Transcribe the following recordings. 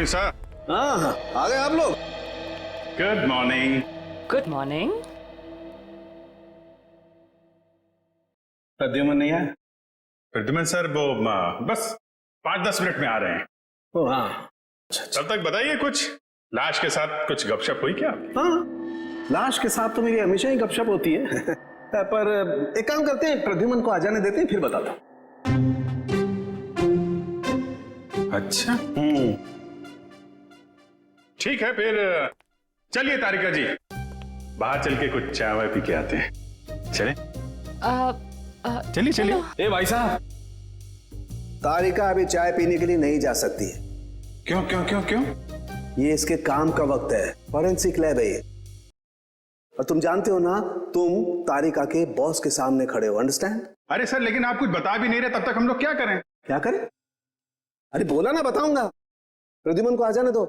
Morning sir. हाँ, आ गए आप लोग। Good morning. Good morning. Pradyuman नहीं है? प्रद्युमन सर वो बस 5-10 मिनट में आ रहे हैं। ओ हाँ, तब तक बताइए, कुछ लाश के साथ कुछ गपशप हुई क्या? हाँ, लाश के साथ तो मेरी हमेशा ही गपशप होती है। पर एक काम करते हैं, प्रद्युमन को आ जाने देते हैं, फिर बताता हूँ। अच्छा, ठीक है फिर चलिए तारिका जी, बाहर चल के कुछ चाय वाय पी के आते हैं। चले? चलिए चलिए। ए भाई साहब, तारिका अभी चाय पीने के लिए नहीं जा सकती है। क्यों क्यों क्यों क्यों? ये इसके काम का वक्त है, फॉरेंसिक लैब है ये। और तुम जानते हो ना, तुम तारिका के बॉस के सामने खड़े हो, अंडरस्टैंड? अरे सर, लेकिन आप कुछ बता भी नहीं रहे, तब तक हम लोग क्या करें? क्या करें? अरे बोला ना, बताऊंगा। प्रद्युमन को आ जाने दो।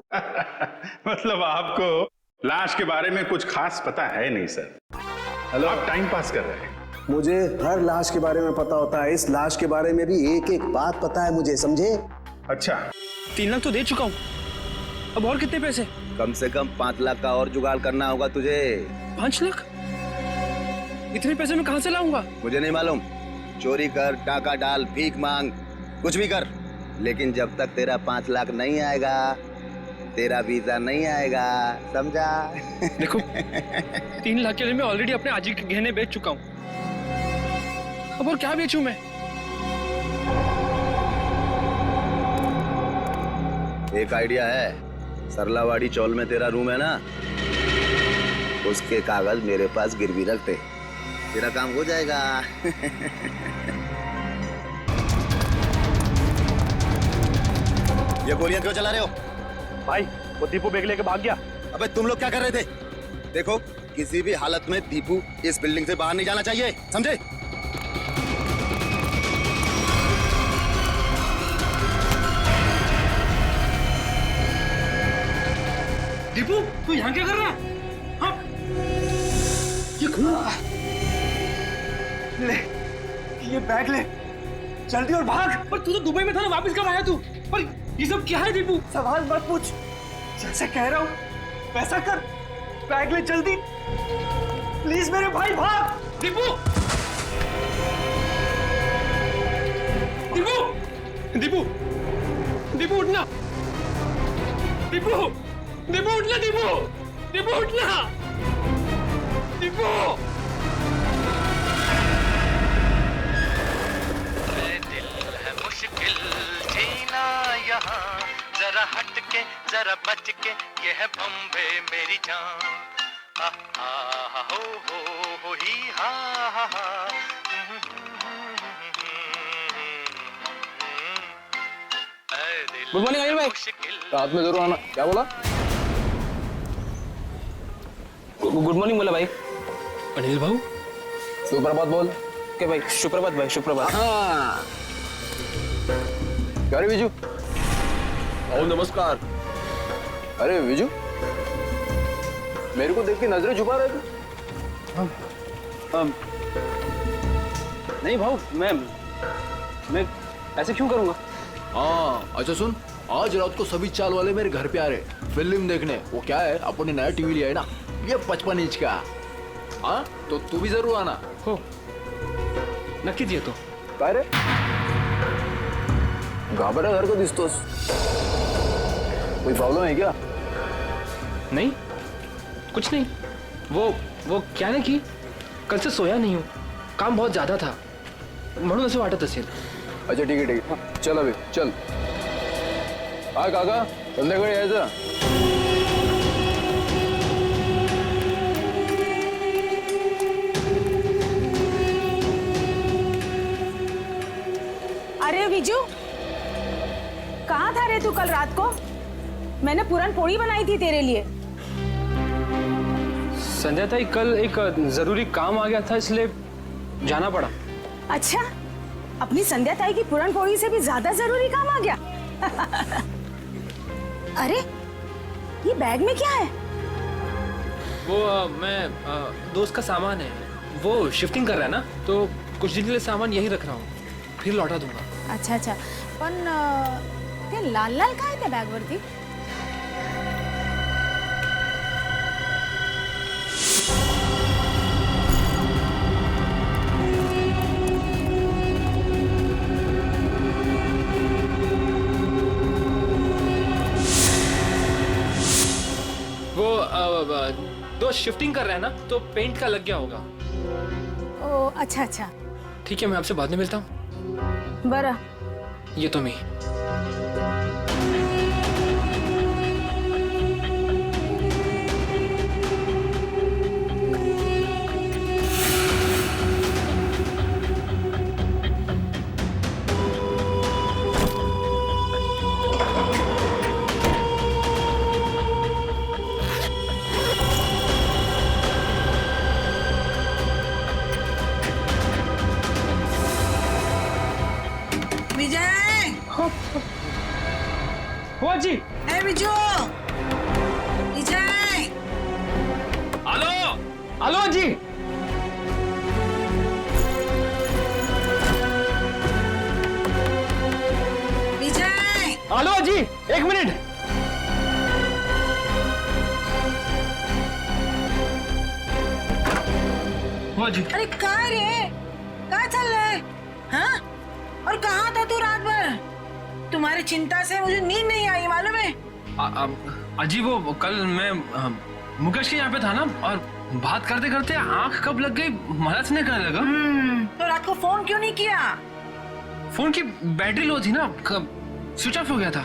मतलब आपको लाश के बारे में कुछ खास पता है नहीं सर? हेलो, आप टाइम पास कर रहे हैं। मुझे हर लाश के बारे में पता होता है, इस लाश के बारे में भी एक एक बात पता है मुझे, समझे? अच्छा, 3 लाख तो दे चुका हूँ, अब और कितने पैसे? कम से कम 5 लाख का और जुगाड़ करना होगा तुझे। 5 लाख? इतने पैसे मैं कहाँ से लाऊंगा? मुझे नहीं मालूम, चोरी कर, टाका डाल, भीख मांग, कुछ भी कर, लेकिन जब तक तेरा 5 लाख नहीं आएगा, तेरा वीजा नहीं आएगा, समझा? देखो, 3 लाख के लिए मैं ऑलरेडी अपने आजी के गहने बेच चुका हूँ, अब और क्या बेचूं मैं? एक आइडिया है, सरलावाड़ी चौल में तेरा रूम है ना, उसके कागज मेरे पास गिरवी रख दे, तेरा काम हो जाएगा। ये गोलियां क्यों चला रहे हो? भाई, वो दीपू बैग लेके भाग गया। अबे तुम लोग क्या कर रहे थे? देखो, किसी भी हालत में दीपू इस बिल्डिंग से बाहर नहीं जाना चाहिए, समझे? दीपू, तू यहाँ क्या कर रहा है? हाँ? ये ले, ये बैग ले, जल्दी और भाग। पर तू तो दुबई में था ना, वापस कब आया तू? पर ये सब क्या है दीपू? सवाल मत पूछ, जैसे कह रहा हूँ वैसा कर, बैग ले जल्दी, प्लीज मेरे भाई, भाग। दीपू, दीपू, दीपू, दीपू उठना, दीपू, दीपू उठना, दीपू, दीपू उठना, दीपू। दिल है मुश्किल जीना यहाँ, जरा हट के जरा बच के, ये है बम्बे मेरी जान। हा हा हो ही हा हा हा। गुड मॉर्निंग अनिल भाई, रात में जरूर आना। क्या बोला? गुड मॉर्निंग बोला भाई। अनिल भाऊ, सुप्रभात बोल के भाई। सुप्रभात भाई, सुप्रभात। हाँ, क्या रे विजू? ओ नमस्कार। अरे विजू, मेरे को देख के नजरें छुपा रहे थे? नहीं भाऊ, मैं ऐसे क्यों करूंगा? हाँ, अच्छा सुन, आज रात को सभी चाल वाले मेरे घर पे आ रहे फिल्म देखने। वो क्या है, अपने नया टीवी लिया है ना, ये 55 इंच का। हाँ, तो तू भी जरूर आना। हो, नक्की दिए तो काय रे, घाबरा घर को दिसतोस, कोई प्रॉब्लम है क्या? नहीं, कुछ नहीं। वो क्या ना कि कल से सोया नहीं हूँ, काम बहुत ज्यादा था म्हणून असं वाटत असेल। अच्छा ठीक है, हाँ, चल अभी चल। हा काका, संध्याकाळी यायचं। अरे विजू, कहाँ था रे तू कल रात को? मैंने पूरन पोड़ी बनाई थी तेरे लिए। संध्या ताई, कल एक जरूरी काम आ गया था, इसलिए जाना पड़ा। अच्छा, अपनी संध्या ताई की पूरन पोड़ी से भी ज्यादा जरूरी काम आ गया। अरे, ये बैग में क्या है? वो मैं दोस्त का सामान है, वो शिफ्टिंग कर रहा है ना, तो कुछ दिन के लिए सामान यही रख रहा हूँ, फिर लौटा दूंगा। अच्छा अच्छा, पण ते लाल लाल काय त्या बॅग वरती? दोस्त शिफ्टिंग कर रहे हैं ना, तो पेंट का लग गया होगा। ओ अच्छा अच्छा ठीक है, मैं आपसे बाद में मिलता हूँ। बरं ये तो मैं विजय हो जी। ए विजू विजय हेलो हेलो जी। विजय हेलो जी, एक मिनट। हो जी। अरे काय रे काय चाललंय हाँ? और कहाँ था तू रात भर? तुम्हारी चिंता से मुझे नींद नहीं आई, मालूम है? अजी वो कल मैं मुकेश के यहाँ पे था ना, और बात करते करते आंख कब लग गई मदद नहीं करने लगा। तो रात को फोन क्यों नहीं किया? फोन की बैटरी लो थी ना, स्विच ऑफ हो गया था।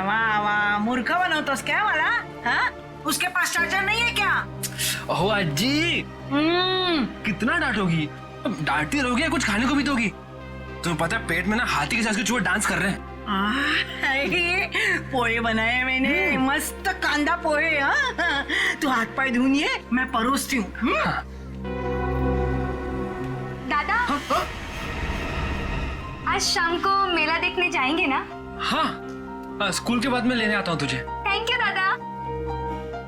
वाह वाह, मूर्खा बनवतोस क्या वाला? हाँ? उसके पास चार्जर नहीं है क्या? ओह अजी, कितना डांटोगी? डांटती रहोगी, कुछ खाने को भी दोगी? तुम्हें पता है पेट में ना हाथी के साथ के चूहे डांस कर रहे हैं। पोहे बनाए मैंने, मस्त कांदा पोहे। हाँ? तू हाथ पाए धुनिए, मैं परोसती हूँ। दादा आज शाम को मेला देखने जाएंगे ना? हाँ, स्कूल के बाद मैं लेने आता हूँ तुझे। थँक यू दादा.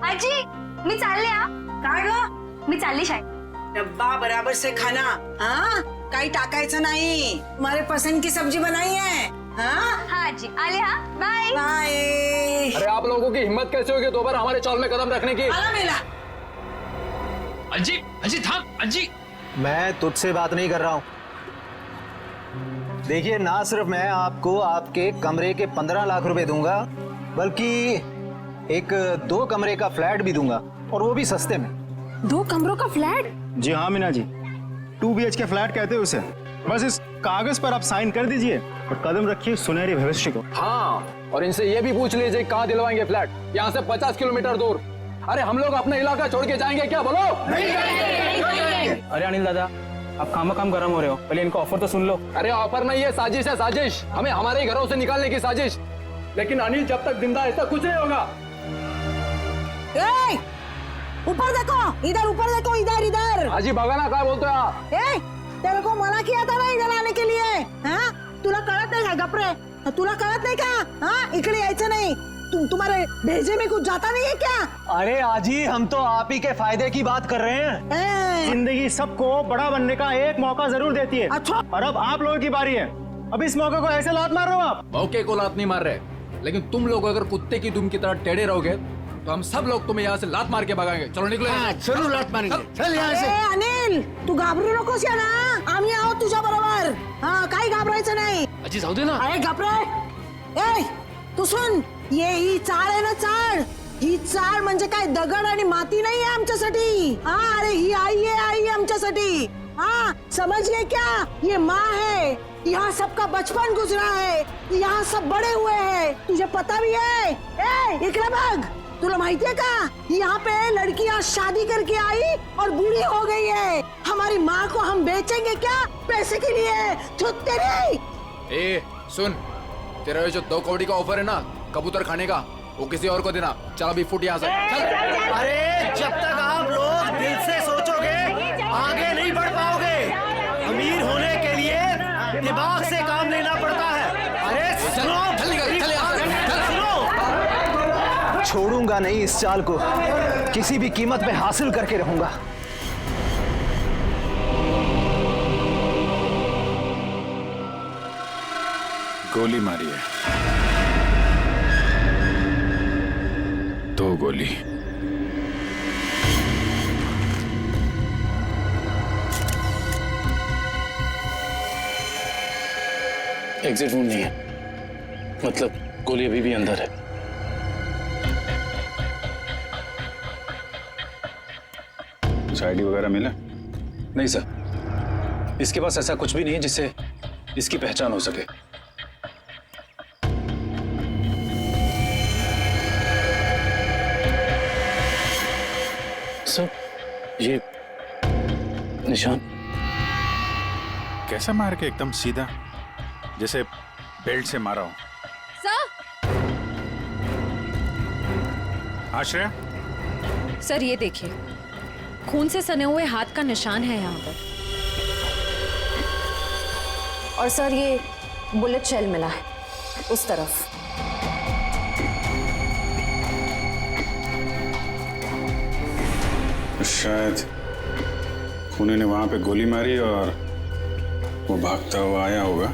आजी मी चालले हा. काय ग? मी चालली शाळेत. डब्बा बराबर से खाना, हाँ? काही टाकायचं नाही. तुम्हारे पसंद की सब्जी बनाई है, हाँ? हाँ आजी आले हा. बाय. बाय. अरे आप लोगों की हिम्मत कैसे होगी दोबारा हमारे चौल में कदम रखने की? आला मेला. अजी अजी थाम अजी. मैं तुझसे बात नहीं कर रहा हूँ. देखिए, ना सिर्फ मैं आपको आपके कमरे के 15 लाख रुपए दूंगा, बल्कि एक 2 कमरे का फ्लैट भी दूंगा, और वो भी सस्ते में. 2 कमरों का फ्लैट? जी हाँ मीना जी, 2 BHK फ्लैट कहते हैं उसे. बस इस कागज पर आप साइन कर दीजिए और कदम रखिए सुनहरे भविष्य को. हाँ, और इनसे ये भी पूछ लीजिए कहाँ दिलवाएंगे फ्लैट. यहाँ से 50 किलोमीटर दूर. अरे हम लोग अपना इलाका छोड़ के जाएंगे क्या? बोलो. अरे अनिल दादा, आप काम गरम हो रहे हो, पहले इनका ऑफर तो सुन लो. अरे ऑफर नहीं, ये साजिश है, साजिश. हमें हमारे ही घरों से निकालने की साजिश. लेकिन अनिल जब तक जिंदा है ऐसा कुछ नहीं होगा. ए, ऊपर देखो, इधर ऊपर देखो, इधर इधर. हाजी बघा ना काय बोलतोय आप. ए, तेरे को मना किया था ना इधर आने के लिए, हाँ? तुला कळत नाही का? गपरे, तुला कळत नाही का? हाँ, इकडे यायचं नहीं. तुम्हारे भेजे में कुछ जाता नहीं है क्या? अरे आजी, हम तो आप ही के फायदे की बात कर रहे हैं. जिंदगी सबको बड़ा बनने का एक मौका जरूर देती है. अच्छा. और अब आप लोगों की बारी है. अब इस मौके को ऐसे लात मार रहे हो आप. मौके को लात नहीं मार रहे, लेकिन तुम लोग अगर कुत्ते की दुम की तरह टेढ़े रहोगे तो हम सब लोग तुम्हें यहाँ से लात मार के भगाएंगे. चलो निकलो. जरूर लात मारेंगे. चल यहाँ से. अनिल, तू घाबरू नकोस या ना, आम्ही आहोत तुझ्या बरोबर. हाँ, काही घाबरायचं नाही. अजी जाऊ दे ना. अरे घाबरे. ए, तू सुन, ये ही चाळ आहे ना, चाळ. ही चाळ म्हणजे काय दगड आणि माती नाही आहे आमच्यासाठी. हाँ, अरे ही आई है आमच्यासाठी. हाँ, समझ गए क्या? ये माँ है. यहाँ सबका बचपन गुजरा है, यहाँ सब बड़े हुए हैं. तुझे पता भी है? ए, इकडे बघ. तुला माहिती है का? यहाँ पे लड़कियाँ शादी करके आई और बूढ़ी हो गई है. हमारी माँ को हम बेचेंगे क्या पैसे के लिए? छुट्टे नहीं. ए सुन, तेरा ये जो 2 कौड़ी का ऑफर है ना कबूतर खाने का, वो किसी और को देना. चल अभी फुट यहाँ से. अरे जब तक आप लोग दिल से सोचोगे आगे नहीं बढ़ पाओगे. अमीर होने के लिए दिमाग से काम लेना पड़ता है. अरे सुनो, छोड़ूंगा नहीं इस चाल को, किसी भी कीमत पे हासिल करके रहूंगा. गोली मारी है, 2 गोली. एग्जिट वुंड नहीं है, मतलब गोली अभी भी अंदर है. कुछ आईडी वगैरह मिला? नहीं सर, इसके पास ऐसा कुछ भी नहीं है जिससे इसकी पहचान हो सके। सर, ये निशान कैसा मार के? एकदम सीधा, जैसे बेल्ट से मारा हो। सर, आश्रया, सर ये देखिए, खून से सने हुए हाथ का निशान है यहाँ पर। और सर ये बुलेट शेल मिला है उस तरफ। शायद खूनी ने वहां पे गोली मारी और वो भागता हुआ आया होगा,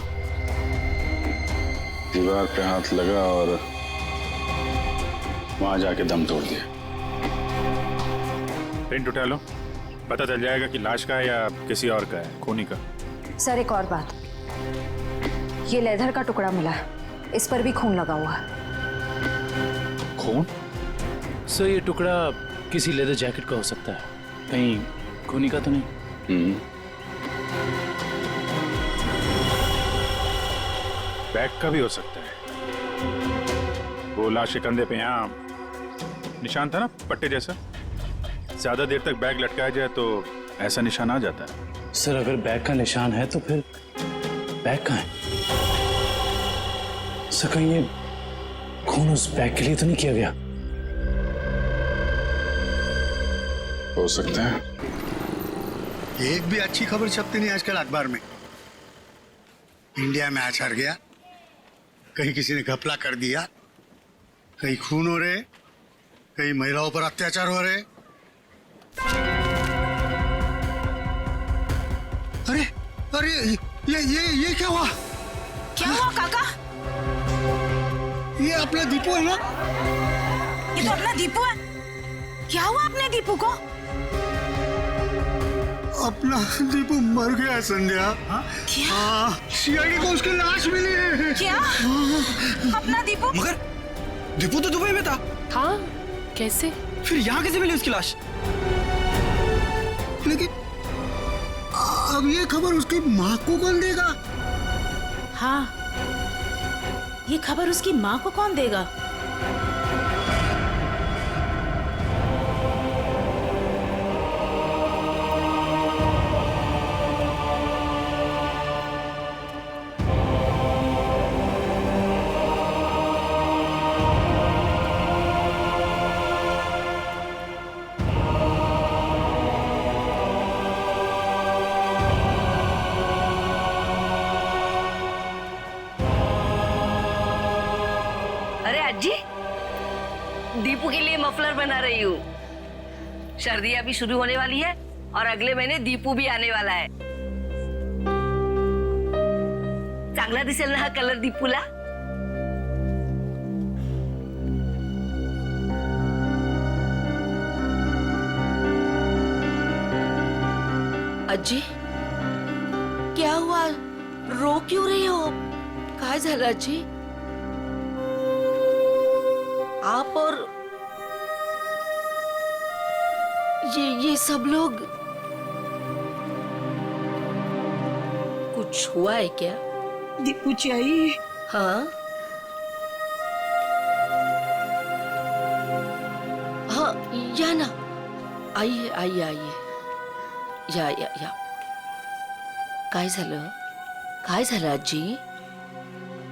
दीवार पे हाथ लगा और वहां जाके दम तोड़ दिया। प्रिंट उठा लो, पता चल जाएगा कि लाश का है या किसी और का है, खूनी का। सर एक और बात, ये लेदर का टुकड़ा मिला है, इस पर भी खून लगा हुआ है। खून? सर ये टुकड़ा किसी लेदर जैकेट का हो सकता है, कहीं खूनी का तो नहीं? बैग का भी हो सकता है। वो लाश के कंधे पे यहाँ निशान था ना, पट्टे जैसा। ज्यादा देर तक बैग लटकाया जाए तो ऐसा निशान आ जाता है। सर अगर बैग का निशान है तो फिर बैग कहाँ है? सर कहीं ये खून उस बैग के लिए तो नहीं किया गया? हो सकता है। एक भी अच्छी खबर छपती नहीं आजकल अखबार में। इंडिया में मैच हार गया, कहीं किसी ने घपला कर दिया, कहीं खून हो रहे, कहीं महिलाओं पर अत्याचार हो रहे। अरे अरे ये क्या हुआ? क्या हुआ काका? ये अपना दीपू है ना? ये तो अपना दीपू है। क्या हुआ अपने दीपू को? अपना दीपू मर गया संध्या। क्या? सीआईडी को उसकी लाश मिली है। क्या? अपना दीपू? मगर दीपू तो दुबई में था। हाँ, कैसे? फिर यहाँ कैसे मिली उसकी लाश? लेकिन अब ये खबर उसकी माँ को कौन देगा? हाँ, ये खबर उसकी माँ को कौन देगा? दीपू के लिए मफलर बना रही हूँ। सर्दी अभी शुरू होने वाली है और अगले महीने दीपू भी आने वाला है। चांगला दिसेल ना हा कलर दीपूला? अज्जी क्या हुआ, रो क्यों रही हो? काय झालं अज्जी? आप और ये सब लोग, कुछ हुआ है क्या? दीपू आई? हाँ हाँ, या ना, आइए आइए आइए, या काय झालं? काय झालं अज्जी?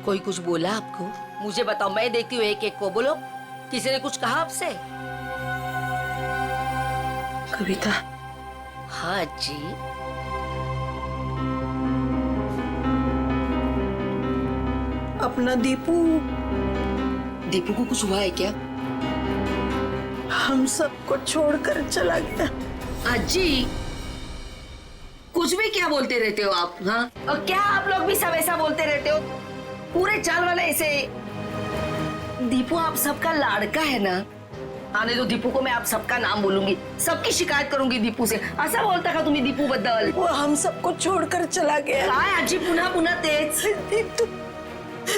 कोई कुछ बोला आपको? मुझे बताओ, मैं देखती हूँ एक एक को। बोलो, किसी ने कुछ कहा आपसे? कविता। हाँ जी। अपना दीपू को कुछ हुआ है क्या? हम सबको छोड़कर चला गया। अज्जी, कुछ भी क्या बोलते रहते हो आप? हाँ, और क्या आप लोग भी सब ऐसा बोलते रहते हो? पूरे चाल वाले ऐसे। दीपू आप सबका लाड़का है ना? आने दो दीपू को, मैं आप सबका नाम बोलूंगी, सबकी शिकायत करूंगी दीपू से। ऐसा बोलता का तुम्ही दीपू बद्दल? वो हम सबको छोड़कर चला गया। काय आजी पुन्हा पुन्हा तेच?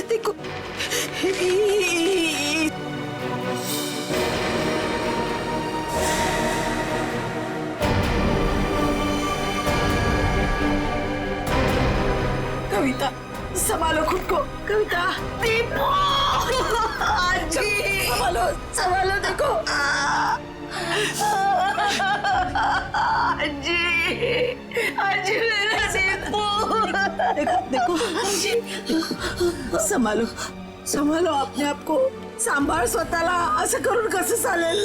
देखो, दीपू जी संभालो संभालो देखो जी जी मेरा दीपू देखो संभालो संभालो आपने आपको सांभाळ स्वतःला असं करून कसं चालेल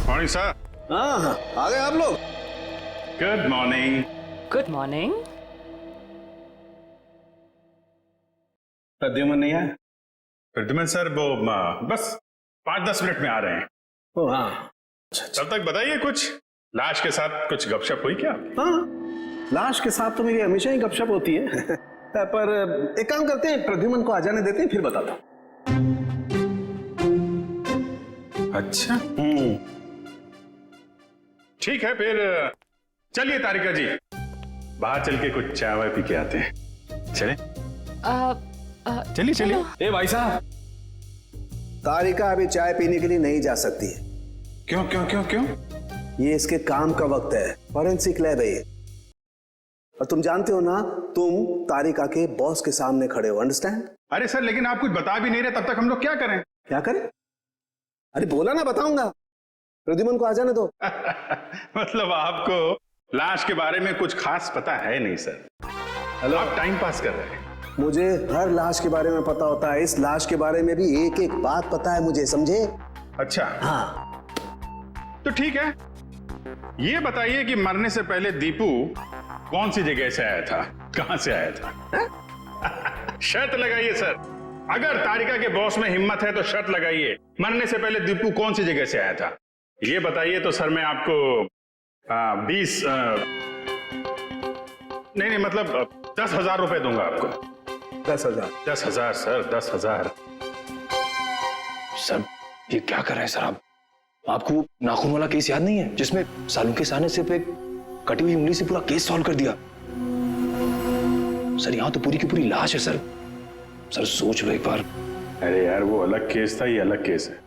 मॉर्निंग सर। हाँ हाँ आ गए आप लोग। Good morning. Good morning. Pradyuman नहीं आया? प्रद्युमन सर वो बस 5-10 मिनट में आ रहे हैं। ओ हाँ तब तक बताइए कुछ लाश के साथ कुछ गपशप हुई क्या? हाँ लाश के साथ तो मेरी हमेशा ही गपशप होती है पर एक काम करते हैं, प्रद्युमन को आ जाने देते हैं, फिर बताता हूँ। अच्छा ठीक है, फिर चलिए तारिका जी बाहर चल के कुछ चाय वाय पी के आते हैं। चले चलिए चलिए। ए भाई साहब, तारिका अभी चाय पीने के लिए नहीं जा सकती है। क्यों क्यों क्यों क्यों? ये इसके काम का वक्त है, फॉरेंसिक लैब है ये। और तुम जानते हो ना, तुम तारिका के बॉस के सामने खड़े हो, अंडरस्टैंड? अरे सर लेकिन आप कुछ बता भी नहीं रहे, तब तक हम लोग क्या करें? क्या करें? अरे बोला ना बताऊंगा, प्रद्युमन को आ जाने दो। मतलब आपको लाश के बारे में कुछ खास पता है नहीं सर? हेलो, आप टाइम पास कर रहे हैं। मुझे हर लाश के बारे में पता होता है, इस लाश के बारे में भी एक एक बात पता है मुझे, समझे? अच्छा हाँ तो ठीक है, ये बताइए कि मरने से पहले दीपू कौन सी जगह से आया था, कहां से आया था? शर्त लगाइए सर, अगर तारिका के बॉस में हिम्मत है तो शर्त लगाइए, मरने से पहले दीपू कौन सी जगह से आया था ये बताइए तो सर मैं आपको 20 नहीं मतलब 10,000 रुपए दूंगा आपको। 10,000? 10,000 सर, 10,000। सर ये क्या कर रहे हैं सर आप? आपको नाखून वाला केस याद नहीं है जिसमें सालू के सामने सिर्फ एक कटी हुई उंगली से पूरा केस सॉल्व कर दिया? सर यहाँ तो पूरी की पूरी लाश है सर। सर सोच लो एक बार। अरे यार वो अलग केस था, ये अलग केस है।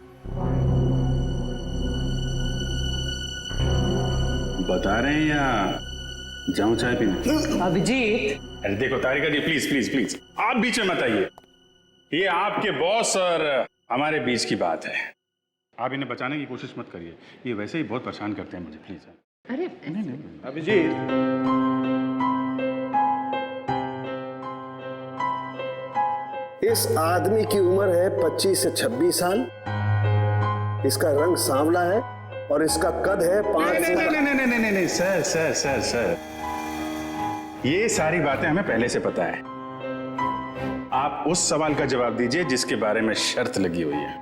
बता रहे हैं या जाऊं चाय पीने? अभिजीत, अरे देखो तारिका जी, प्लीज प्लीज प्लीज आप बीच में मत आइए, ये आपके बॉस और हमारे बीच की बात है, आप इन्हें बचाने की कोशिश मत करिए, ये वैसे ही बहुत परेशान करते हैं मुझे, प्लीज। अरे नहीं अभिजीत, इस आदमी की उम्र है 25 से 26 साल, इसका रंग सांवला है और इसका कद है 5 से नहीं सर सर सर सर, ये सारी बातें हमें पहले से पता है, आप उस सवाल का जवाब दीजिए जिसके बारे में शर्त लगी हुई है।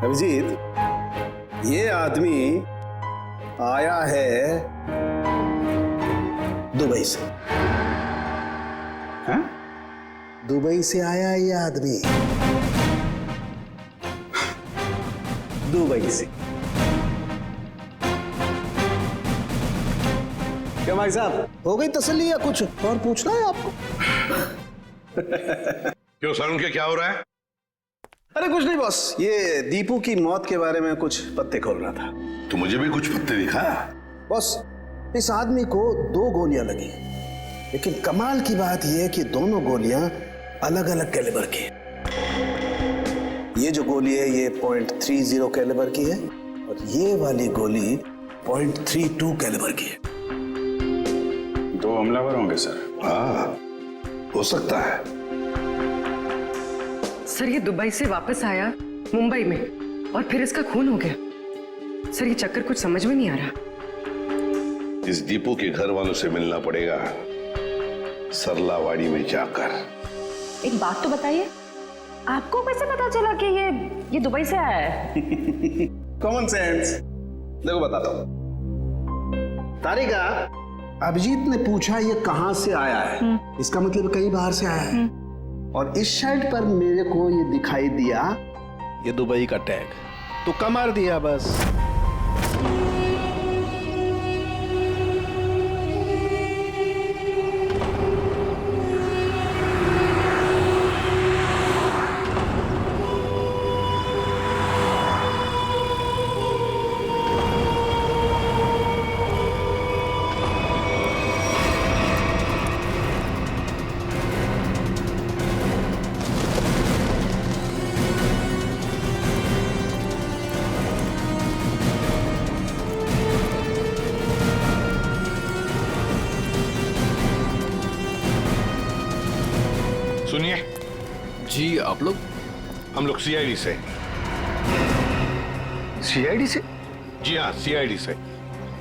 अभिजीत, ये आदमी आया है दुबई से। हाँ? दुबई से आया है ये आदमी, दुबई से। क्या भाई साहब, हो गई तसल्ली या कुछ और पूछना है आपको? क्यों सर, उनके क्या हो रहा है? अरे कुछ नहीं बॉस, ये दीपू की मौत के बारे में कुछ पत्ते खोल रहा था। तो मुझे भी कुछ पत्ते दिखा। बॉस, इस आदमी को 2 गोलियां लगी, लेकिन कमाल की बात यह है कि दोनों गोलियां अलग अलग कैलिबर की है। ये जो गोली है ये .30 कैलिबर की है और ये वाली गोली .32 कैलिबर की है। 2 हमलावर होंगे सर। हाँ हो सकता है। सर ये दुबई से वापस आया मुंबई में और फिर इसका खून हो गया। सर ये चक्कर कुछ समझ में नहीं आ रहा। इस दीपू के घर वालों से मिलना पड़ेगा, सरलावाड़ी में जाकर। एक बात तो बताइए, आपको कैसे पता चला कि ये दुबई से आया है? Common sense. देखो बताता हूं। तारिका, अभिजीत ने पूछा ये कहां से आया है, इसका मतलब कहीं बाहर से आया है, और इस शर्ट पर मेरे को ये दिखाई दिया ये दुबई का टैग, तुक्का मार दिया बस। जी आप लोग? हम लोग सीआईडी से। सीआईडी से? जी हाँ, सीआईडी से।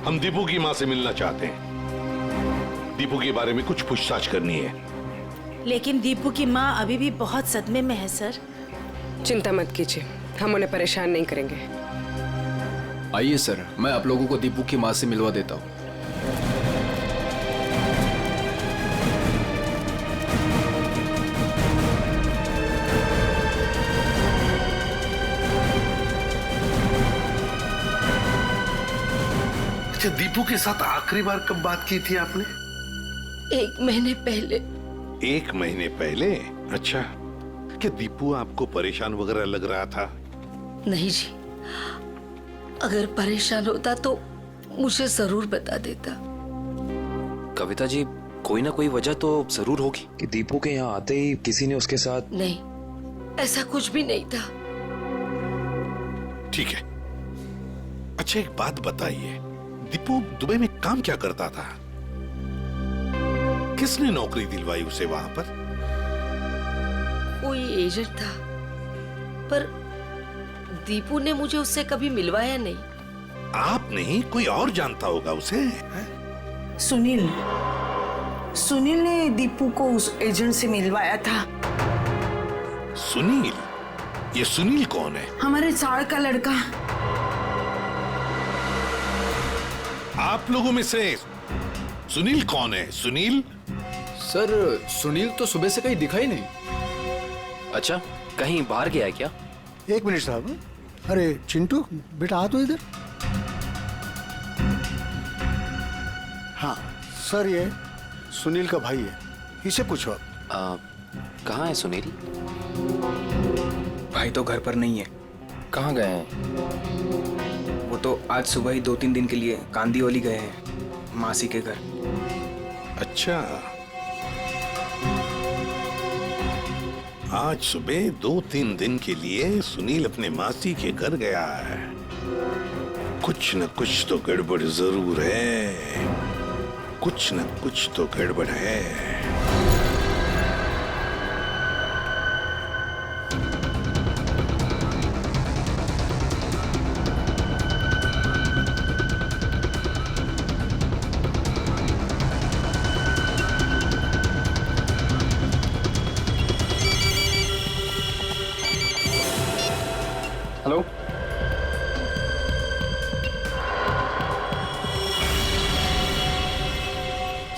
हम दीपू की माँ से मिलना चाहते हैं। दीपू के बारे में कुछ पूछताछ करनी है। लेकिन दीपू की माँ अभी भी बहुत सदमे में है सर। चिंता मत कीजिए, हम उन्हें परेशान नहीं करेंगे। आइए सर, मैं आप लोगों को दीपू की माँ से मिलवा देता हूँ। अच्छा, दीपू के साथ आखिरी बार कब बात की थी आपने? 1 महीने पहले। 1 महीने पहले? अच्छा, क्या दीपू आपको परेशान वगैरह लग रहा था? नहीं जी, अगर परेशान होता तो मुझे जरूर बता देता। कविता जी, कोई ना कोई वजह तो जरूर होगी कि दीपू के यहाँ आते ही किसी ने उसके साथ। नहीं, ऐसा कुछ भी नहीं था। ठीक है। अच्छा, एक बात बताइए, दीपू दुबई में काम क्या करता था? किसने नौकरी दिलवाई उसे वहां पर? कोई एजेंट था, पर दीपू ने मुझे उससे कभी मिलवाया नहीं। आप नहीं, कोई और जानता होगा उसे? सुनील ने दीपू को उस एजेंट से मिलवाया था। सुनील? ये सुनील कौन है? हमारे चाड़ का लड़का। आप लोगों में से सुनील कौन है? सुनील? सर, सुनील तो सुबह से कहीं दिखाई नहीं। अच्छा, कहीं बाहर गया है क्या? 1 मिनट साहब। अरे चिंटू बेटा, आ तो इधर। हाँ सर, ये सुनील का भाई है, इसे पूछो आप। कहाँ है सुनील? भाई तो घर पर नहीं है। कहाँ गए हैं? वो तो आज सुबह ही 2-3 दिन के लिए कांदीवली गए हैं, मासी के घर। अच्छा, आज सुबह 2-3 दिन के लिए सुनील अपने मासी के घर गया है। कुछ न कुछ तो गड़बड़ जरूर है। कुछ न कुछ तो गड़बड़ है। Hello,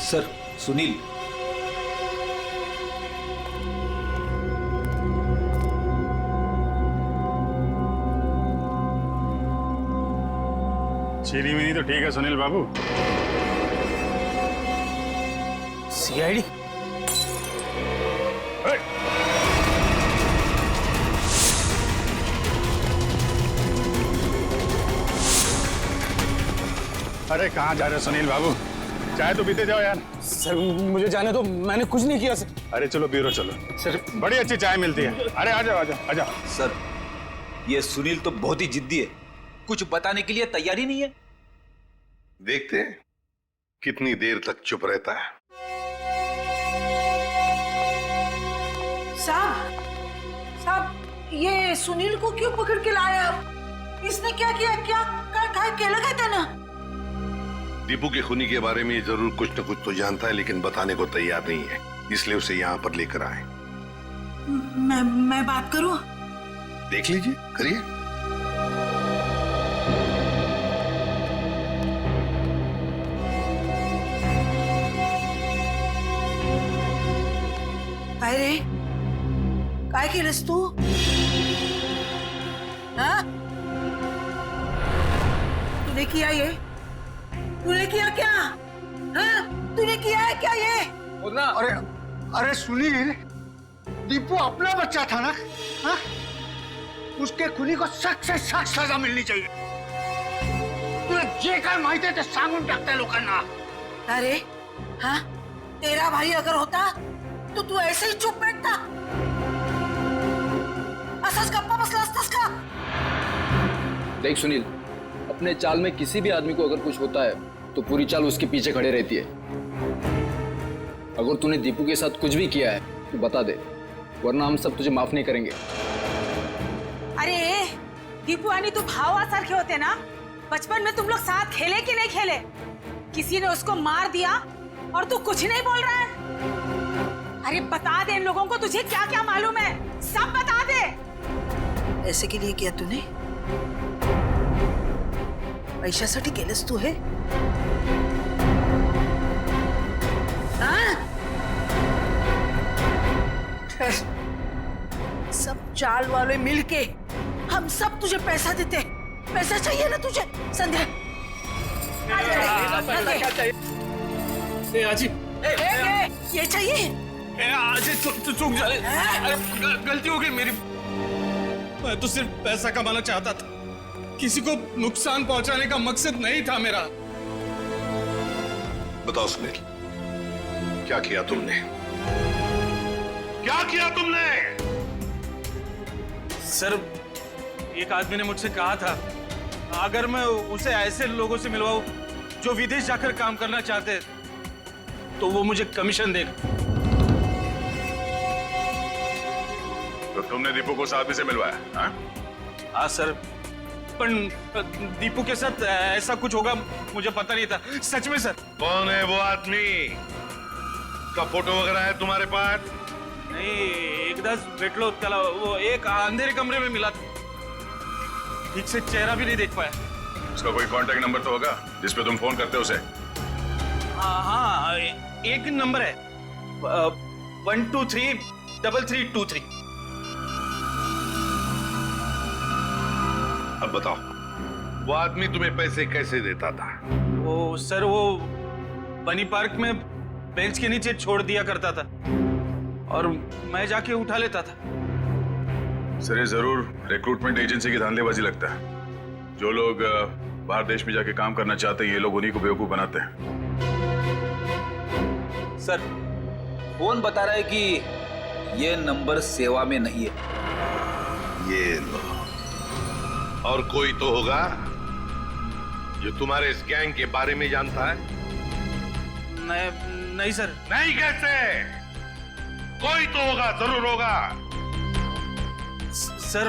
sir, Sunil. चीनी मिनी तो ठीक है सुनील बाबू। सीआईडी? अरे कहाँ जा रहे हो सुनील बाबू? चाय तो पीते जाओ यार। सर मुझे जाने दो, मैंने कुछ नहीं किया सर। अरे चलो ब्यूरो चलो, सर बड़ी अच्छी चाय मिलती है। अरे आ जाओ आ जाओ आ जाओ। सर, ये सुनील तो बहुत ही जिद्दी है, कुछ बताने के लिए तैयार ही नहीं है। देखते हैं कितनी देर तक चुप रहता है। साहब, ये सुनील को क्यों पकड़ के लाए आप? इसने क्या किया? क्या केला कहता ना? दीपू के खूनी के बारे में जरूर कुछ न कुछ तो जानता है, लेकिन बताने को तैयार नहीं है, इसलिए उसे यहाँ पर लेकर आए। मैं बात करूं? देख लीजिए, करिए। काय रे, काय केलंस तू? हाँ? तूने किया ये? तूने किया क्या? हाँ? तूने किया है क्या ये? अरे सुनील, दीपू अपना बच्चा था ना? हाँ? उसके खुनी को सख्त से सख्त सजा मिलनी चाहिए। तुला जे काय माहिती आहे ते सांगून टाकताय लोकांना। अरे हाँ, तेरा भाई अगर होता तो तू ऐसे ही चुप बैठता? असाच गप्पा बसला असतास का? देख सुनील, अपने चाल में किसी भी आदमी को अगर कुछ होता है तो पूरी चाल उसके पीछे खड़े रहती है। अगर तूने दीपू के साथ कुछ भी किया है तो बता दे, वरना हम सब तुझे माफ नहीं करेंगे। अरे दीपू आणि तू भावासारखे होते ना, बचपन में तुम लोग साथ खेले कि नहीं खेले? किसी ने उसको मार दिया और तू कुछ नहीं बोल रहा है। अरे बता दे इन लोगों को तुझे क्या क्या मालूम है, सब बता दे। ऐसे के लिए किया तूने? पैशासाठी केलंस तू हे? हाँ? सब चाल वाले मिलके हम सब तुझे पैसा देते। पैसा चाहिए ना तुझे संध्या? आजी ये चाहिए? आजी चूक जा, गलती हो गई मेरी। मैं तो सिर्फ पैसा कमाना चाहता था, किसी को नुकसान पहुंचाने का मकसद नहीं था मेरा। बताओ सुनील, क्या किया तुमने? क्या किया तुमने? सर, एक आदमी ने मुझसे कहा था अगर मैं उसे ऐसे लोगों से मिलवाऊं जो विदेश जाकर काम करना चाहते हैं तो वो मुझे कमीशन देगा। तो तुमने दीपू को उस आदमी से मिलवाया? हाँ सर, पर दीपू के साथ ऐसा कुछ होगा मुझे पता नहीं था, सच में सर। कौन है वो आदमी? का फोटो वगैरह है तुम्हारे पास? नहीं, एकदाच भेटलो त्याला, वो एक अंधेरे कमरे में मिला था, ठीक से चेहरा भी नहीं देख पाया। उसका कोई कांटेक्ट नंबर तो होगा जिस पे तुम फोन करते हो उसे? हाँ, एक नंबर है 1233323। अब बताओ, वो आदमी तुम्हें पैसे कैसे देता था? वो सर, वो बनी पार्क में बेंच के नीचे छोड़ दिया करता था और मैं जाके उठा लेता था। सर, ये जरूर रिक्रूटमेंट एजेंसी की धांधलेबाजी लगता है। जो लोग बाहर देश में जाके काम करना चाहते हैं, ये लोग उन्हीं को बेवकूफ बनाते हैं। सर, फोन बता रहा है कि ये नंबर सेवा में नहीं है। ये लो। और कोई तो होगा जो तुम्हारे इस गैंग के बारे में जानता है? नहीं सर। नहीं कैसे? कोई तो होगा, जरूर होगा। सर,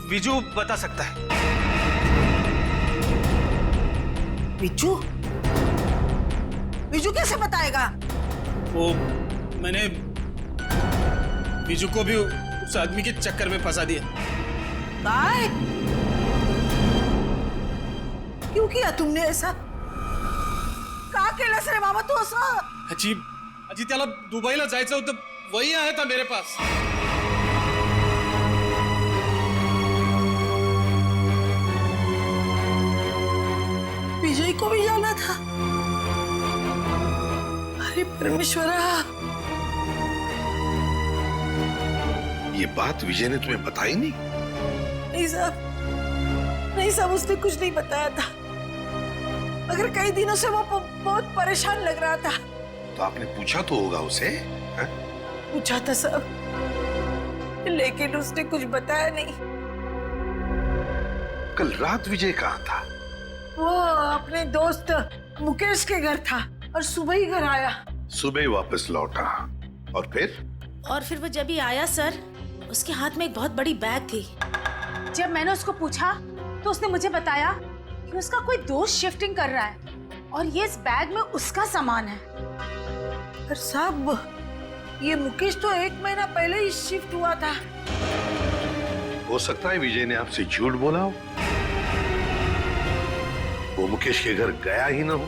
विजू बता सकता है। विजू? विजू कैसे बताएगा? वो मैंने विजू को भी उस आदमी के चक्कर में फंसा दिया। काय? क्यों किया तुमने ऐसा? का केलंस रे बाबा तू असं? अजी त्याला दुबईला जायचं होतं, वही आया था मेरे पास। विजय को भी जाना था? अरे परमेश्वरा! ये बात विजय ने तुम्हें बताई नहीं? नहीं साहब, नहीं साहब, उसने कुछ नहीं बताया था, मगर कई दिनों से वो बहुत परेशान लग रहा था। तो आपने पूछा तो होगा उसे? है? पूछा था साहब, लेकिन उसने कुछ बताया नहीं। कल रात विजय कहाँ था? वो अपने दोस्त मुकेश के घर था और सुबह ही घर आया। सुबह वापस लौटा और फिर वो जब ही आया सर, उसके हाथ में एक बहुत बड़ी बैग थी। जब मैंने उसको पूछा तो उसने मुझे बताया कि उसका कोई दोस्त शिफ्टिंग कर रहा है और ये इस बैग में उसका सामान है। पर साहब, ये मुकेश तो 1 महीना पहले ही शिफ्ट हुआ था। हो सकता है विजय ने आपसे झूठ बोला हो, वो मुकेश के घर गया ही ना हो।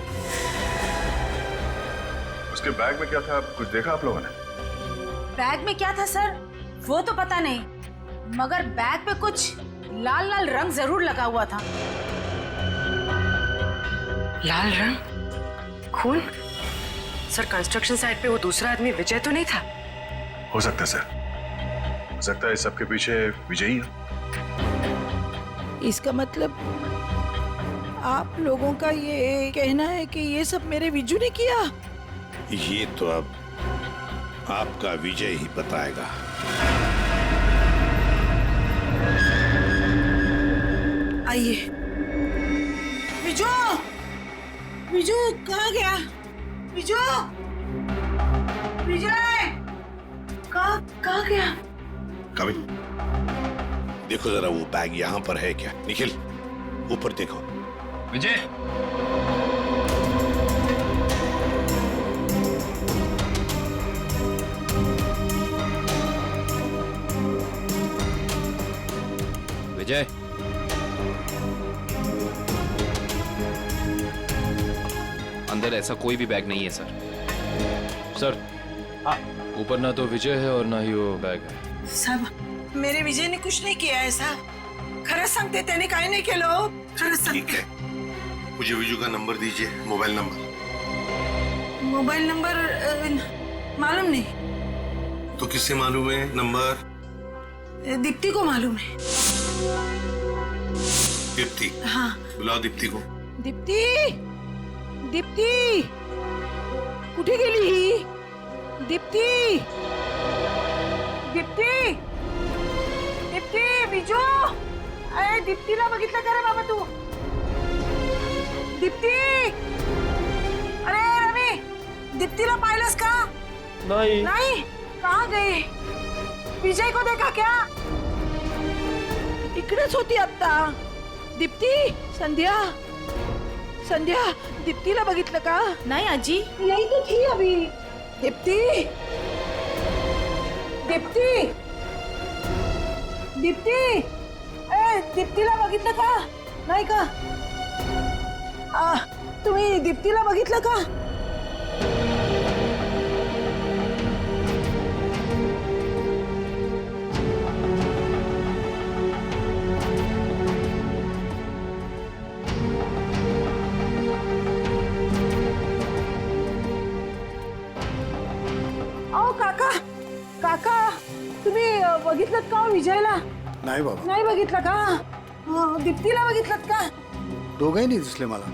उसके बैग में क्या था, कुछ देखा आप लोगों ने? बैग में क्या था सर वो तो पता नहीं, मगर बैग पे कुछ लाल लाल रंग जरूर लगा हुआ था। लाल रंग? खून? सर, कंस्ट्रक्शन साइट पे वो दूसरा आदमी विजय तो नहीं था? हो सकता है सर, हो सकता है सबके पीछे विजय ही है। इसका मतलब आप लोगों का ये कहना है कि ये सब मेरे विजू ने किया? ये तो अब आपका विजय ही बताएगा। आइए। विजू, विजू कहाँ गया? विजू, विजय, कहाँ? कहाँ गया? कभी देखो जरा वो बैग यहाँ पर है क्या? निखिल ऊपर देखो। विजय, विजय, अंदर ऐसा कोई भी बैग नहीं है सर। सर ऊपर ना तो विजय है और ना ही वो बैग है। साहेब मेरे विजय ने कुछ नाही किया है साहब. खरंच सांगते त्याने काही नाही केलं. खरंच सांगते. मुझे विजू का नंबर दीजिए, मोबाइल नंबर। मोबाइल नंबर मालूम नहीं. तो किससे मालूम है नंबर? दीप्ति को मालूम है. दीप्ति? हाँ. बुलाओ दीप्ति को। दीप्ति, दीप्ति कुठे गेली ही? दीप्ति, दीप्ति, दीप्ति, बिजू, अरे दीप्तीला बघितलं का रे बाबा तू? दीप्ति, अरे रवी, दीप्तीला पाहिलंस का? नहीं. नहीं, कहाँ गई? विजय को देखा क्या? इकडेच होती आता. दीप्ति, संध्या, संध्या, दीप्तीला बघितलं का? नहीं आजी. यही तो थी अभी. दीप्ति, दीप्ति, दीप्ति, दीप्तीला बघितलं का? नाही का? तुम्ही दीप्तीला बघितलं का? काका, काका, तुम्ही बघितलं का हो विजयला? नाही बाबा, नाही बघितलं का? दीप्तीला बघितलं का? दोघंही नाही दिसले मला.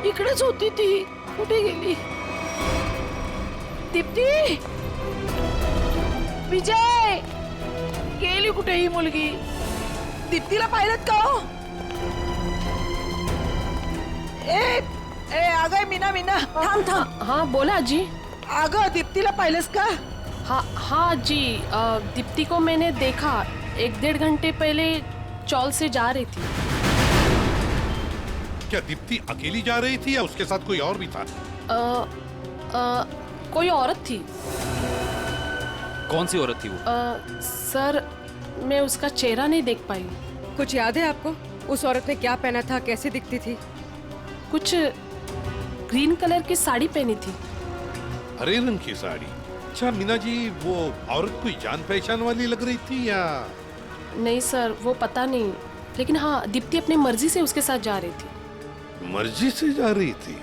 इकडेच होती ती. कुठे गेली? दीप्ती, विजय, गेली कुठे ही मुलगी? दीप्तीला पाहिलं का हो? ए अगं मीना, मीना थांब थांब. हाँ बोला आजी. अगं दीप्तीला पाहिलंस का? हाँ जी, दीप्ति को मैंने देखा 1-1.5 घंटे पहले चौल से जा रही थी. क्या दीप्ति अकेली जा रही थी या उसके साथ कोई और भी था? कोई औरत थी. कौन सी औरत थी वो? सर मैं उसका चेहरा नहीं देख पाई. कुछ याद है आपको? उस औरत ने क्या पहना था, कैसे दिखती थी? कुछ ग्रीन कलर की साड़ी पहनी थी. हरे रंग की साड़ी? अच्छा मीना जी, वो औरत कोई जान पहचान वाली लग रही थी या? नहीं सर, वो पता नहीं, लेकिन हाँ दीप्ति अपनी मर्जी से उसके साथ जा रही थी. मर्जी से जा रही थी?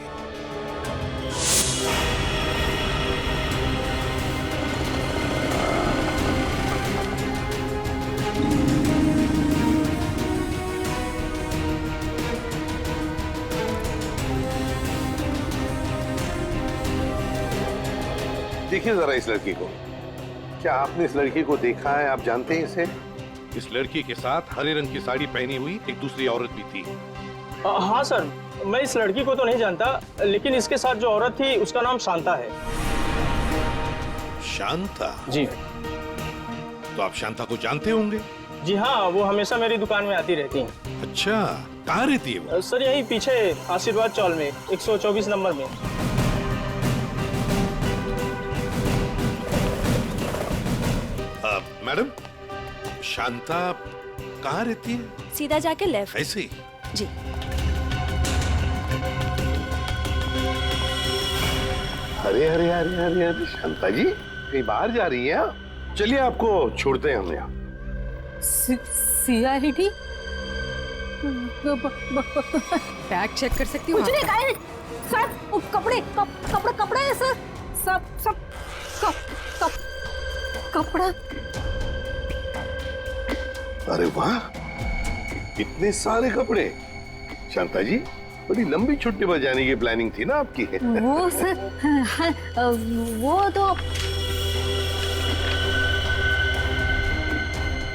देखिए जरा इस लड़की को. क्या आपने इस लड़की को देखा है? आप जानते हैं इसे? इस लड़की के साथ हरे रंग की साड़ी पहनी हुई एक दूसरी औरत भी थी. हाँ सर, मैं इस लड़की को तो नहीं जानता, लेकिन इसके साथ जो औरत थी उसका नाम शांता है. शांता? जी. तो आप शांता को जानते होंगे? जी हाँ, वो हमेशा मेरी दुकान में आती रहती हैं. अच्छा, कहाँ रहती है वो? सर यही पीछे आशीर्वाद चौल में 124 नंबर में. मैडम, शांता कहाँ रहती है? सीधा जाके लेफ्ट. ऐसे ही? जी. अरे अरे अरे अरे अरे शांता जी, कहीं बाहर जा रही हैं आप? चलिए आपको छोड़ते हैं हम यहाँ. CID? बैग चेक कर सकती हूँ? कुछ नहीं, काहे नहीं. सर कपड़े कपड़े हैं सर. सब कपड़ा. अरे वाह, इतने सारे कपड़े. शांता जी, बड़ी लंबी छुट्टी पर जाने की प्लानिंग थी ना आपकी? वो सर, वो तो.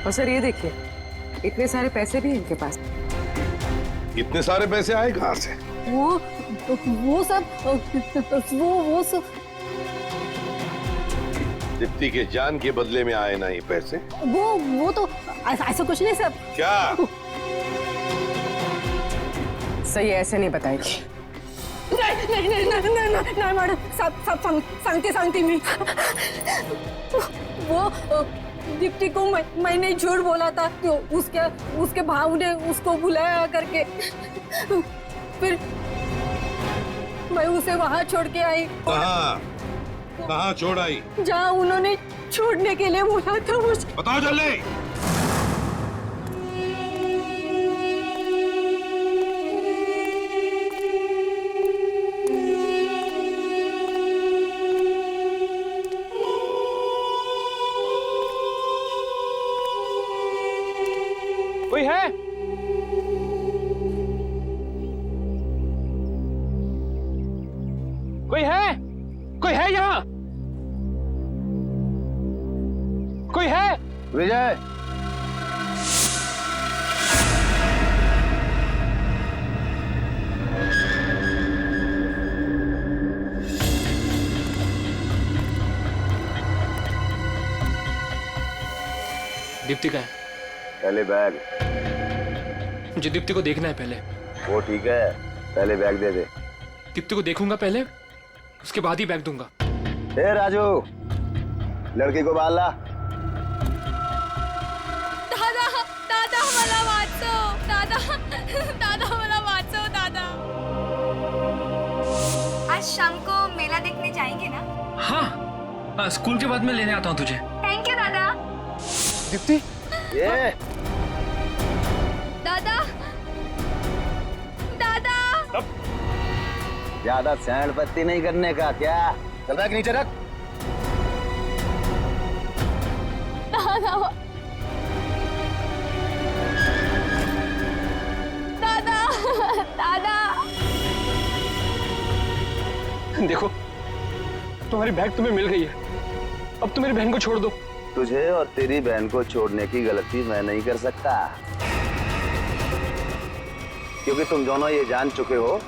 और सर ये देखिए, इतने सारे पैसे भी इनके पास. इतने सारे पैसे आए कहाँ से? वो सब दीप्ति के जान के बदले में आए ना ये पैसे? वो तो ऐसा कुछ नहीं सर। क्या? सही ऐसे नहीं बताएगी। नहीं मैडम, सब सांगते मी वो दीप्ति को मैंने झूठ बोला था कि उसके भाव ने उसको बुलाया करके, फिर मैं उसे वहाँ छोड़ के आई। कहाँ छोड़ आई? जहाँ उन्होंने छोड़ने के लिए बोला था मुझे। बताओ जल्दी। कोई है? कोई है? कोई है यहाँ? कोई है? विजय, दीप्ति का है? पहले बैग। मुझे दीप्ति को देखना है पहले। वो ठीक है, पहले बैग दे दे। दीप्ति को देखूंगा पहले, उसके बाद ही बैग दूंगा। ए राजू, लड़की को बाल ला। दादा मला वाचव, दादा मला वाचव दादा। आज शाम को मेला देखने जाएंगे ना? हाँ, स्कूल के बाद में लेने आता हूँ तुझे। थैंक यू दादा। दीप्ति, ये दादा ज्यादा सैंड पत्ती नहीं करने का क्या? चल बैग नीचे रख। दादा देखो तुम्हारी बैग तुम्हें मिल गई है, अब तुम मेरी बहन को छोड़ दो। तुझे और तेरी बहन को छोड़ने की गलती मैं नहीं कर सकता, क्योंकि तुम दोनों ये जान चुके हो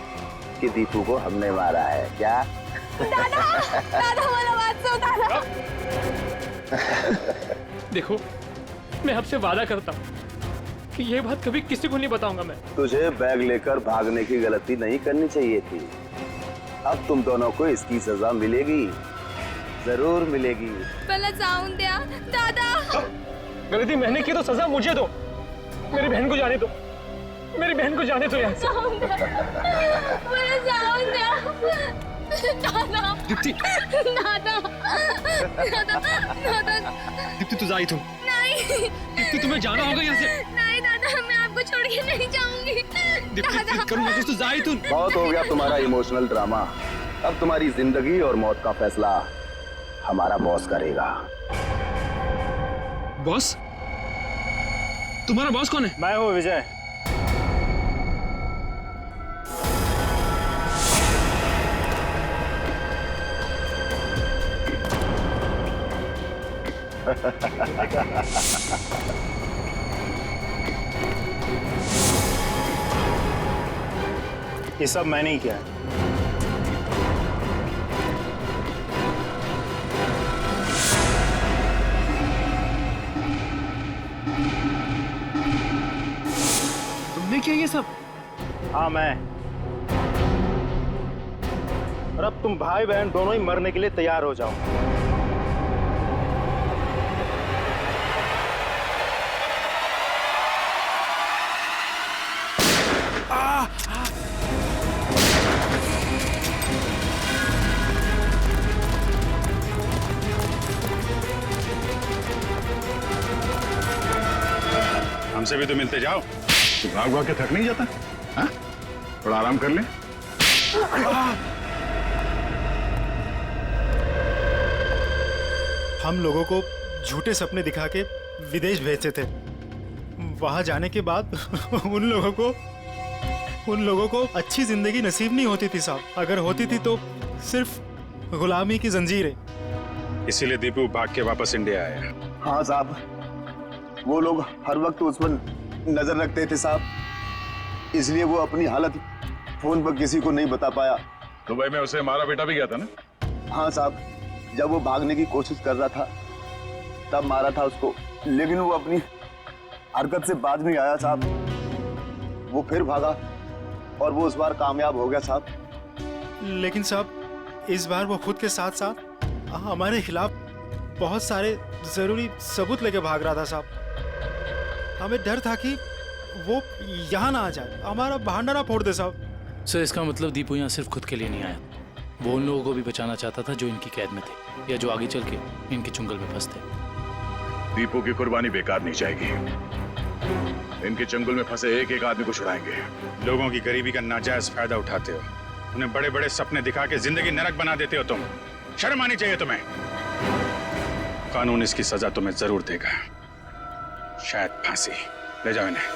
कि दीपू को हमने मारा है। क्या? दादा मला वाचव दादा। देखो मैं आपसे वादा करता हूँ कि ये बात कभी किसी को नहीं बताऊंगा मैं। तुझे बैग लेकर भागने की गलती नहीं करनी चाहिए थी। अब तुम दोनों को इसकी सजा मिलेगी, जरूर मिलेगी। पहले जाऊं द्या दादा। गलती मैंने की तो सजा मुझे दो, मेरी बहन को जाने दो, मेरी बहन को जाने दो यहाँ से। दीप्ति, दीप्ति तू जा तुम। नहीं दीप्ति तुम्हें जाना होगा यहाँ से। नहीं दादा, मैं आपको छोड़ के नहीं जाऊंगी। दीप्ति करूँगा कुछ तो जा तुम। बहुत हो गया तुम्हारा इमोशनल ड्रामा। अब तुम्हारी जिंदगी और मौत का फैसला हमारा बॉस करेगा। बॉस? तुम्हारा बॉस कौन है? मैं हूँ विजय। ये सब मैंने ही किया है। तुमने किया ये सब? हाँ मैं। और अब तुम भाई बहन दोनों ही मरने के लिए तैयार हो जाओ। हमसे भी तो मिलते जाओ। तो भाग भाग के थक नहीं जाता? हाँ? थोड़ा आराम कर ले। हम लोगों को झूठे सपने दिखा के विदेश भेजते थे। वहां जाने के बाद उन लोगों को अच्छी जिंदगी नसीब नहीं होती थी साहब। अगर होती थी तो सिर्फ गुलामी की जंजीरें। इसीलिए दीपू भाग के वापस इंडिया आया। हाँ साहब, वो लोग हर वक्त उस पर नजर रखते थे साहब, इसलिए वो अपनी हालत फोन पर किसी को नहीं बता पाया। दुबई में उसे मारा बेटा भी गया था ना? हाँ साहब, जब वो भागने की कोशिश कर रहा था तब मारा था उसको, लेकिन वो अपनी हरकत से बाज नहीं आया साहब। वो फिर भागा और वो इस बार कामयाब हो गया साहब। लेकिन साहब इस बार वो खुद के साथ साथ हमारे खिलाफ बहुत सारे जरूरी सबूत लेके भाग रहा था साहब। हमें डर था कि वो यहाँ ना आ जाए, हमारा बहाना ना फोड़ दे साहब। सर इसका मतलब दीपू यहाँ सिर्फ खुद के लिए नहीं आया, वो उन लोगों को भी बचाना चाहता था जो इनकी कैद में थे या जो आगे चल के इनके चुंगल में फंसते। दीपू की कुर्बानी बेकार नहीं जाएगी। इनके चंगुल में फंसे एक एक आदमी को छुड़ाएंगे। लोगों की गरीबी का नाजायज फायदा उठाते हो, उन्हें बड़े बड़े सपने दिखा के जिंदगी नरक बना देते हो तुम। शर्म आनी चाहिए तुम्हें। कानून इसकी सजा तुम्हें जरूर देगा, शायद फांसी। ले जाओ इन्हें।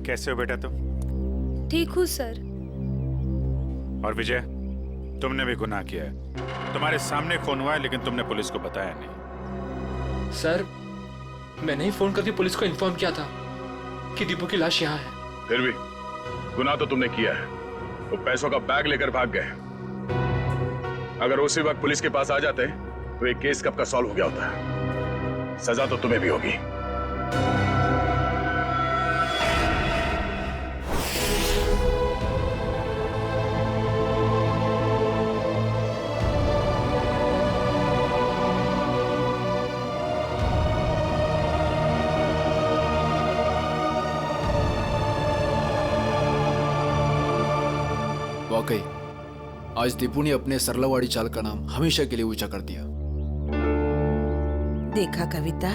कैसे हो बेटा तुम? ठीक हूँ सर। और विजय, तुमने भी गुनाह किया है। तुम्हारे सामने खून हुआ है लेकिन तुमने पुलिस को बताया नहीं। सर मैंने ही फोन करके पुलिस को इन्फॉर्म किया था कि दीपू की लाश यहाँ है। फिर भी गुनाह तो तुमने किया है। वो पैसों का बैग लेकर भाग गए। अगर उसी वक्त पुलिस के पास आ जाते तो ये केस कब का सॉल्व हो गया होता। सजा तो तुम्हें भी होगी। वाकई आज दीपू ने अपने सरलावाड़ी चाल का नाम हमेशा के लिए ऊंचा कर दिया। देखा कविता,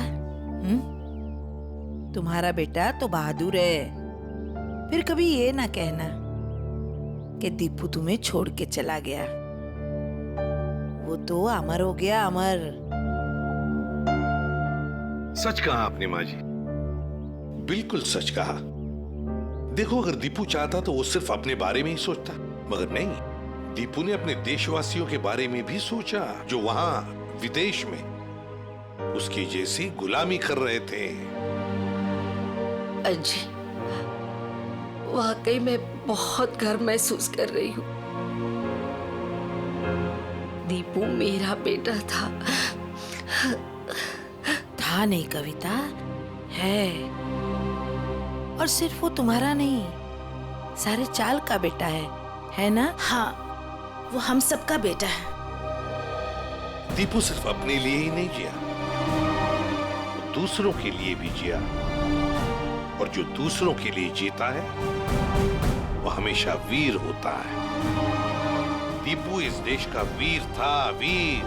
तुम्हारा बेटा तो बहादुर है। फिर कभी ये ना कहना कि दीपू तुम्हें छोड़ के चला गया। वो तो अमर हो गया, अमर। सच कहा आपने माँ जी, बिल्कुल सच कहा। देखो अगर दीपू चाहता तो वो सिर्फ अपने बारे में ही सोचता, मगर नहीं, दीपू ने अपने देशवासियों के बारे में भी सोचा जो वहां विदेश में उसकी जैसी गुलामी कर रहे थे। अजी वाकई मैं बहुत गर्व महसूस कर रही हूँ। दीपू मेरा बेटा था। था नहीं कविता, है। और सिर्फ वो तुम्हारा नहीं, सारे चाल का बेटा है ना? हाँ, वो हम सबका बेटा है। दीपू सिर्फ अपने लिए ही नहीं जिया, वो दूसरों के लिए भी जिया। और जो दूसरों के लिए जीता है वो हमेशा वीर होता है। दीपू इस देश का वीर था, वीर।